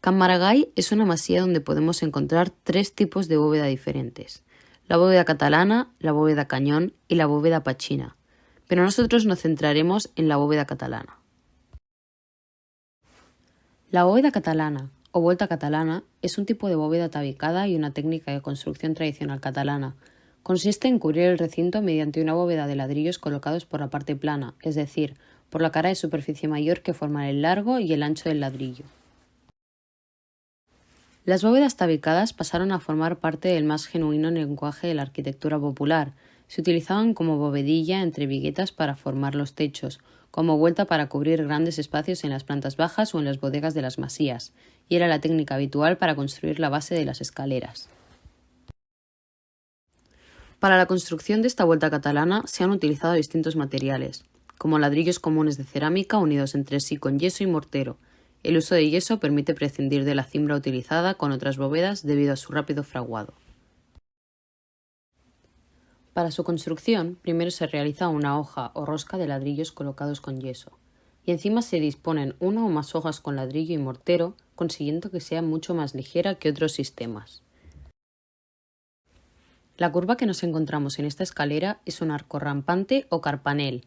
Can Maragall es una masía donde podemos encontrar tres tipos de bóveda diferentes: la bóveda catalana, la bóveda cañón y la bóveda pachina, pero nosotros nos centraremos en la bóveda catalana. La bóveda catalana, o vuelta catalana, es un tipo de bóveda tabicada y una técnica de construcción tradicional catalana. Consiste en cubrir el recinto mediante una bóveda de ladrillos colocados por la parte plana, es decir, por la cara de superficie mayor que forman el largo y el ancho del ladrillo. Las bóvedas tabicadas pasaron a formar parte del más genuino lenguaje de la arquitectura popular. Se utilizaban como bovedilla entre viguetas para formar los techos, como vuelta para cubrir grandes espacios en las plantas bajas o en las bodegas de las masías, y era la técnica habitual para construir la base de las escaleras. Para la construcción de esta vuelta catalana se han utilizado distintos materiales, como ladrillos comunes de cerámica unidos entre sí con yeso y mortero. El uso de yeso permite prescindir de la cimbra utilizada con otras bóvedas debido a su rápido fraguado. Para su construcción, primero se realiza una hoja o rosca de ladrillos colocados con yeso, y encima se disponen una o más hojas con ladrillo y mortero, consiguiendo que sea mucho más ligera que otros sistemas. La curva que nos encontramos en esta escalera es un arco rampante o carpanel,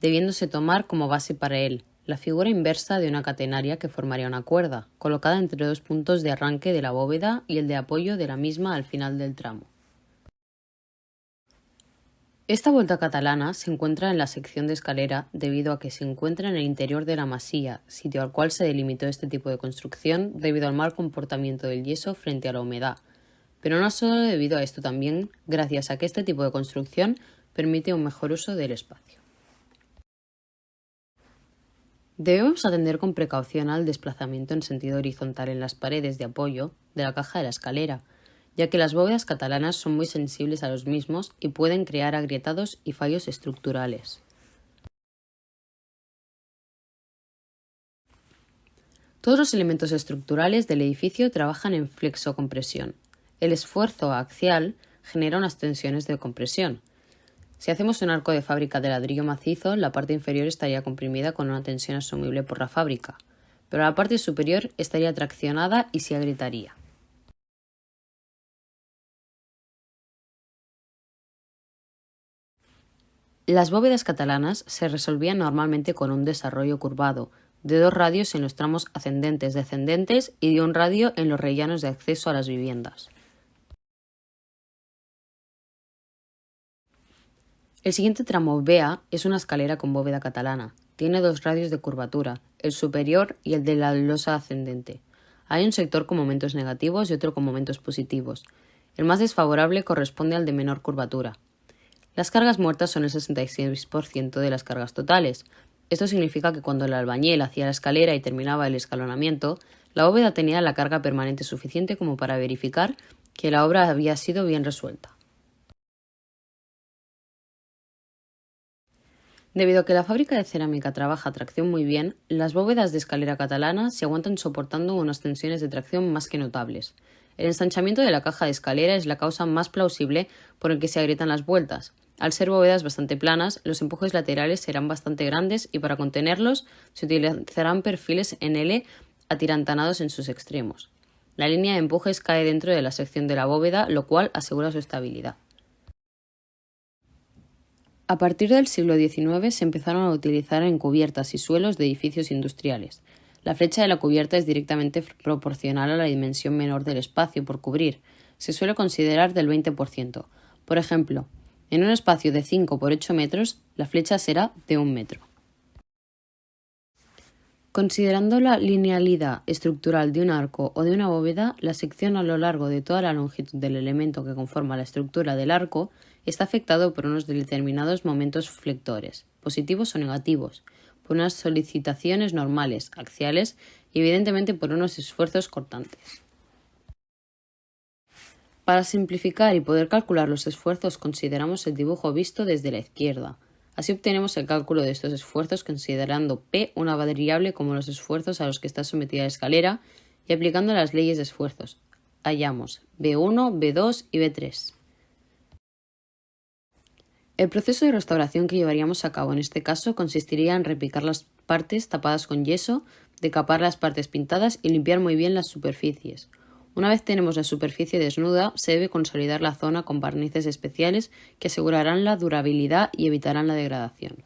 debiéndose tomar como base para él la figura inversa de una catenaria que formaría una cuerda, colocada entre dos puntos de arranque de la bóveda y el de apoyo de la misma al final del tramo. Esta vuelta catalana se encuentra en la sección de escalera debido a que se encuentra en el interior de la masía, sitio al cual se delimitó este tipo de construcción debido al mal comportamiento del yeso frente a la humedad. Pero no solo debido a esto, también gracias a que este tipo de construcción permite un mejor uso del espacio. Debemos atender con precaución al desplazamiento en sentido horizontal en las paredes de apoyo de la caja de la escalera, ya que las bóvedas catalanas son muy sensibles a los mismos y pueden crear agrietados y fallos estructurales. Todos los elementos estructurales del edificio trabajan en flexocompresión. El esfuerzo axial genera unas tensiones de compresión. Si hacemos un arco de fábrica de ladrillo macizo, la parte inferior estaría comprimida con una tensión asumible por la fábrica, pero la parte superior estaría traccionada y se agrietaría. Las bóvedas catalanas se resolvían normalmente con un desarrollo curvado, de 2 radios en los tramos ascendentes-descendentes y de un radio en los rellanos de acceso a las viviendas. El siguiente tramo BA es una escalera con bóveda catalana. Tiene 2 radios de curvatura, el superior y el de la losa ascendente. Hay un sector con momentos negativos y otro con momentos positivos. El más desfavorable corresponde al de menor curvatura. Las cargas muertas son el 66% de las cargas totales. Esto significa que cuando el albañil hacía la escalera y terminaba el escalonamiento, la bóveda tenía la carga permanente suficiente como para verificar que la obra había sido bien resuelta. Debido a que la fábrica de cerámica trabaja a tracción muy bien, las bóvedas de escalera catalana se aguantan soportando unas tensiones de tracción más que notables. El ensanchamiento de la caja de escalera es la causa más plausible por el que se agrietan las vueltas. Al ser bóvedas bastante planas, los empujes laterales serán bastante grandes y para contenerlos se utilizarán perfiles en L atirantanados en sus extremos. La línea de empujes cae dentro de la sección de la bóveda, lo cual asegura su estabilidad. A partir del siglo XIX se empezaron a utilizar en cubiertas y suelos de edificios industriales. La flecha de la cubierta es directamente proporcional a la dimensión menor del espacio por cubrir. Se suele considerar del 20%. Por ejemplo, en un espacio de 5 por 8 metros, la flecha será de 1 metro. Considerando la linealidad estructural de un arco o de una bóveda, la sección a lo largo de toda la longitud del elemento que conforma la estructura del arco está afectado por unos determinados momentos flectores, positivos o negativos, por unas solicitaciones normales, axiales y evidentemente por unos esfuerzos cortantes. Para simplificar y poder calcular los esfuerzos consideramos el dibujo visto desde la izquierda. Así obtenemos el cálculo de estos esfuerzos considerando P una variable como los esfuerzos a los que está sometida la escalera y aplicando las leyes de esfuerzos. Hallamos B1, B2 y B3. El proceso de restauración que llevaríamos a cabo en este caso consistiría en repicar las partes tapadas con yeso decapar las partes pintadas y limpiar muy bien las superficies. Una vez tenemos la superficie desnuda, se debe consolidar la zona con barnices especiales que asegurarán la durabilidad y evitarán la degradación.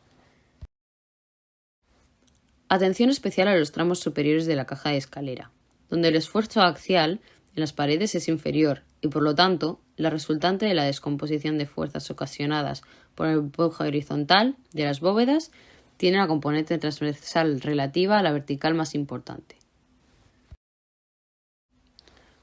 Atención especial a los tramos superiores de la caja de escalera, donde el esfuerzo axial en las paredes es inferior y, por lo tanto, la resultante de la descomposición de fuerzas ocasionadas por el empuje horizontal de las bóvedas tiene la componente transversal relativa a la vertical más importante.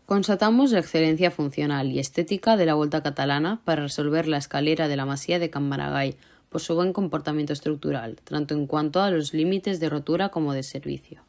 Constatamos la excelencia funcional y estética de la Volta Catalana para resolver la escalera de la Masía de Can Maragall por su buen comportamiento estructural, tanto en cuanto a los límites de rotura como de servicio.